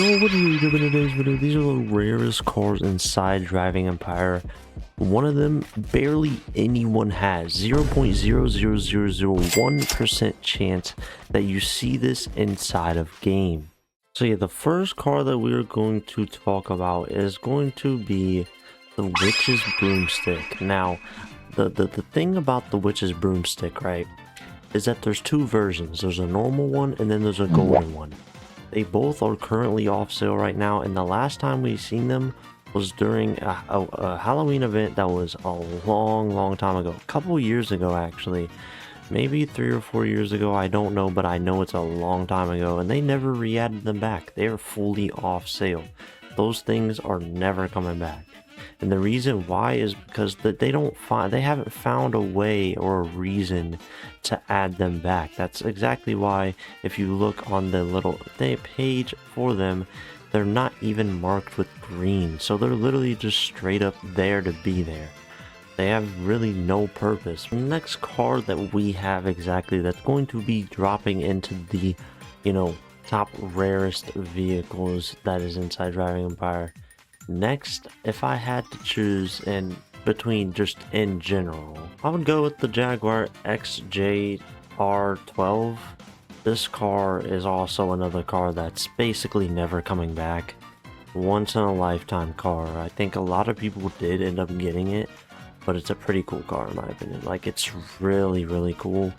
Yo, what are you doing in today's video? These are the rarest cars inside Driving Empire. One of them barely anyone has. 0.00001% chance that you see this inside of game. So yeah, the first car that we're going to talk about is going to be the Witch's Broomstick. Now, the thing about the Witch's Broomstick, right, is that there's two versions. There's a normal one and then there's a golden one. They both are currently off sale right now, and the last time we seen them was during a Halloween event that was a long time ago. A couple years ago, actually. Maybe 3 or 4 years ago, I don't know, but I know it's a long time ago, and they never re-added them back. They are fully off sale. Those things are never coming back. And the reason why is because they haven't found a way or a reason to add them back. That's exactly why if you look on the little page for them, they're not even marked with green. So they're literally just straight up there to be there. They have really no purpose. The next car that we have exactly that's going to be dropping into the, top rarest vehicles that is inside Driving Empire. Next, if I had to choose between just in general, I would go with the Jaguar XJ R12. This car is also another car that's basically never coming back. Once in a lifetime car. I think a lot of people did end up getting it, but it's a pretty cool car in my opinion. Like, it's really cool.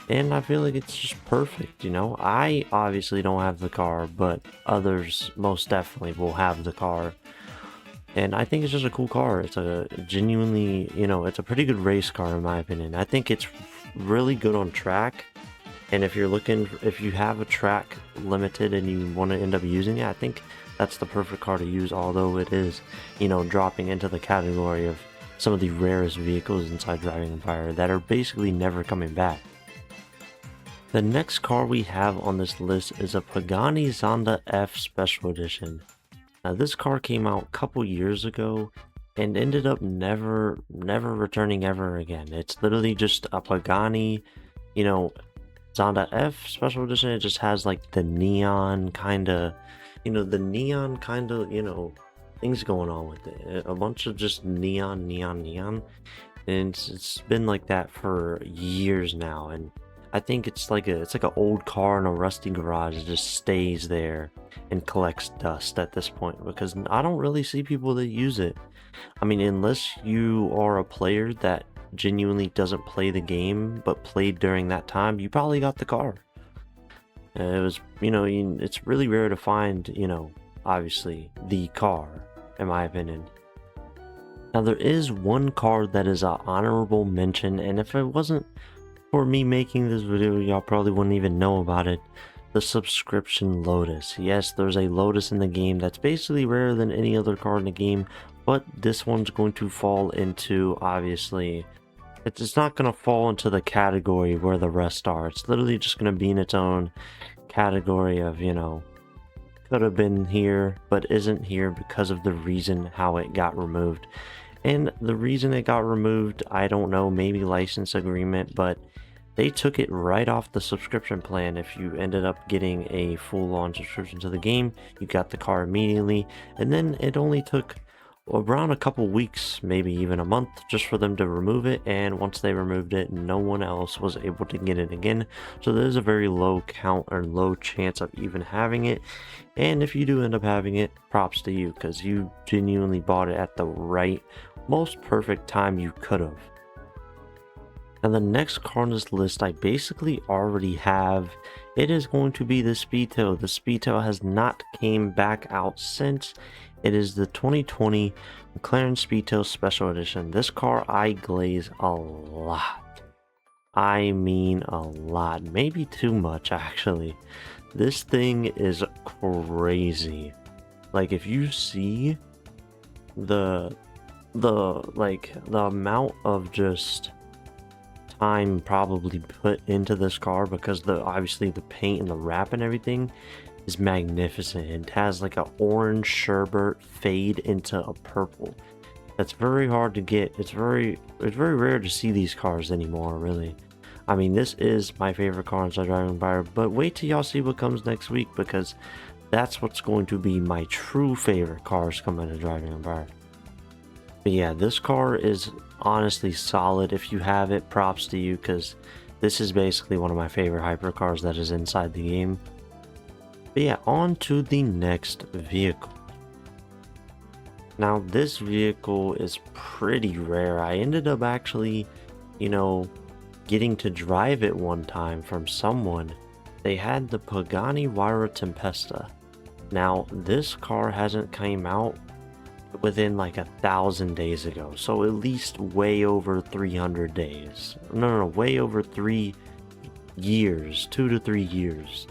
And I feel like it's just perfect, I obviously don't have the car, but others most definitely will have the car. And I think it's just a cool car. It's a genuinely, it's a pretty good race car in my opinion. I think it's really good on track. And if you have a track limited and you want to end up using it, I think that's the perfect car to use. Although it is, dropping into the category of some of the rarest vehicles inside Driving Empire that are basically never coming back. The next car we have on this list is a Pagani Zonda F Special Edition. Now, this car came out a couple years ago and ended up never returning ever again. It's literally just a Pagani, Zonda F Special Edition. It just has like the neon kind of, things going on with it. A bunch of just neon. And it's been like that for years now. And I think it's like an old car in a rusty garage. It just stays there and collects dust at this point because I don't really see people that use it. I mean, unless you are a player that genuinely doesn't play the game but played during that time, you probably got the car. It was, it's really rare to find, obviously the car, in my opinion. Now, there is one car that is an honorable mention, and if it wasn't for me making this video, y'all probably wouldn't even know about it. The subscription Lotus. Yes, there's a Lotus in the game that's basically rarer than any other car in the game, but this one's going to fall into, obviously, it's not going to fall into the category where the rest are. It's literally just going to be in its own category of, could have been here, but isn't here because of the reason how it got removed. And the reason it got removed, I don't know, maybe license agreement, but they took it right off the subscription plan. If you ended up getting a full-on subscription to the game, you got the car immediately. And then it only took around a couple weeks, maybe even a month, just for them to remove it. And once they removed it, no one else was able to get it again. So there's a very low count or low chance of even having it. And if you do end up having it, props to you, because you genuinely bought it at the right, most perfect time you could have. And the next car on this list I basically already have. It is going to be the Speedtail. The Speedtail has not came back out since. It is the 2020 McLaren Speedtail Special Edition. This car I glaze a lot. I mean a lot. Maybe too much, actually. This thing is crazy. Like, if you see the amount of just time probably put into this car, because obviously the paint and the wrap and everything is magnificent. It has like an orange sherbet fade into a purple. That's very hard to get. It's very rare to see these cars anymore, really. I mean, this is my favorite car inside Driving Empire, but wait till y'all see what comes next week, because that's what's going to be my true favorite cars coming to driving environment. But yeah, this car is honestly solid. If you have it, props to you, because this is basically one of my favorite hypercars that is inside the game. But yeah, on to the next vehicle. Now this vehicle is pretty rare. I ended up actually, you know, getting to drive it one time from someone. They had the Pagani Huayra Tempesta. Now this car hasn't came out within like 1,000 days ago, so at least way over 300 days. No, way over 3 years, 2 to 3 years,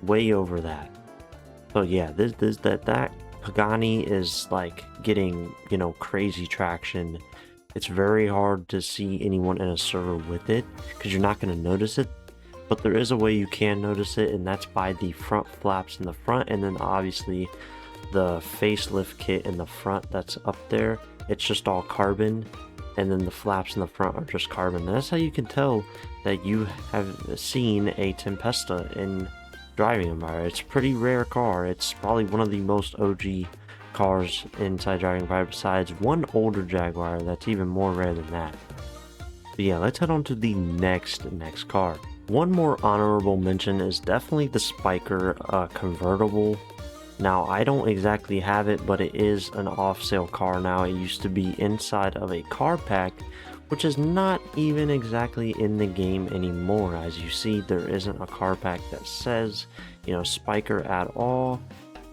way over that. So yeah, that Pagani is like getting, you know, crazy traction. It's very hard to see anyone in a server with it because you're not going to notice it, but there is a way you can notice it, and that's by the front flaps in the front, and then obviously the facelift kit in the front that's up there. It's just all carbon, and then the flaps in the front are just carbon. And that's how you can tell that you have seen a Tempesta in driving environment. It's a pretty rare car. It's probably one of the most OG cars inside driving environment, besides one older Jaguar that's even more rare than that. But yeah, let's head on to the next car. One more honorable mention is definitely the Spyker convertible. Now I don't exactly have it, but it is an off-sale car now. It used to be inside of a car pack, which is not even exactly in the game anymore. As you see, there isn't a car pack that says, you know, Spyker at all.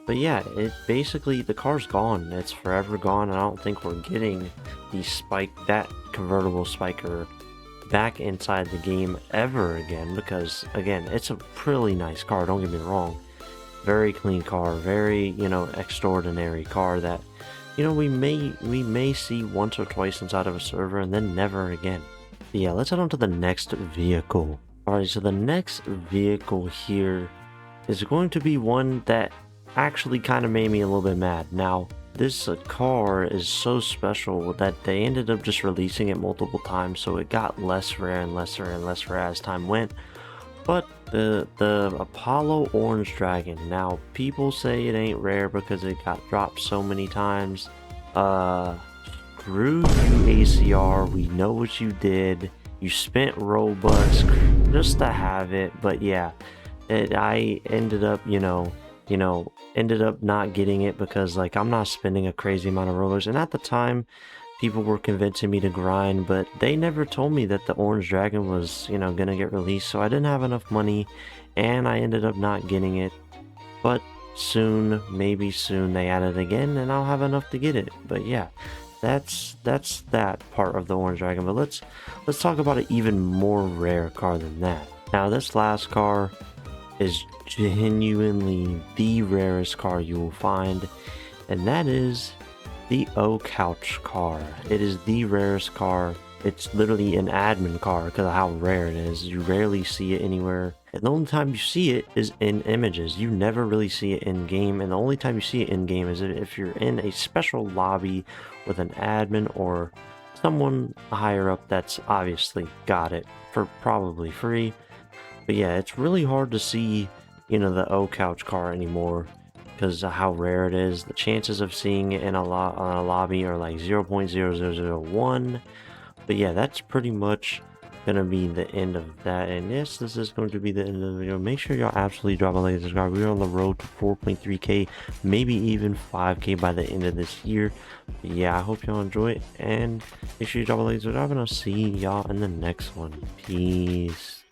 But yeah, it basically, the car's gone. It's forever gone. I don't think we're getting that convertible Spyker back inside the game ever again, because again, it's a really nice car, don't get me wrong. Very clean car, very, you know, extraordinary car that, you know, we may see once or twice inside of a server and then never again. But yeah, let's head on to the next vehicle. Alright, so the next vehicle here is going to be one that actually kind of made me a little bit mad. Now, this car is so special that they ended up just releasing it multiple times, so it got less rare and less rare and less rare as time went. But the Apollo Orange Dragon, now people say it ain't rare because it got dropped so many times. Screw you, ACR. We know what you did. You spent Robux just to have it. But yeah, I ended up, ended up not getting it because, like, I'm not spending a crazy amount of Robux. And at the time, people were convincing me to grind, but they never told me that the Orange Dragon was, gonna get released. So I didn't have enough money, and I ended up not getting it. But soon, maybe soon, they add it again, and I'll have enough to get it. But yeah, that's that part of the Orange Dragon. But let's talk about an even more rare car than that. Now, this last car is genuinely the rarest car you will find, and that is the O Couch car. It is the rarest car. It's literally an admin car because of how rare it is. You rarely see it anywhere, and the only time you see it is in images. You never really see it in game, and the only time you see it in game is if you're in a special lobby with an admin or someone higher up that's obviously got it for probably free. But yeah, it's really hard to see, the O Couch car anymore because of how rare it is. The chances of seeing it in a lobby are like 0.0001. But yeah, that's pretty much gonna be the end of that. And yes, this is going to be the end of the video. Make sure y'all absolutely drop a like and subscribe. We're on the road to 4.3k, maybe even 5k by the end of this year. But yeah, I hope y'all enjoy it, and make sure you drop a like and subscribe, and I'll see y'all in the next one. Peace.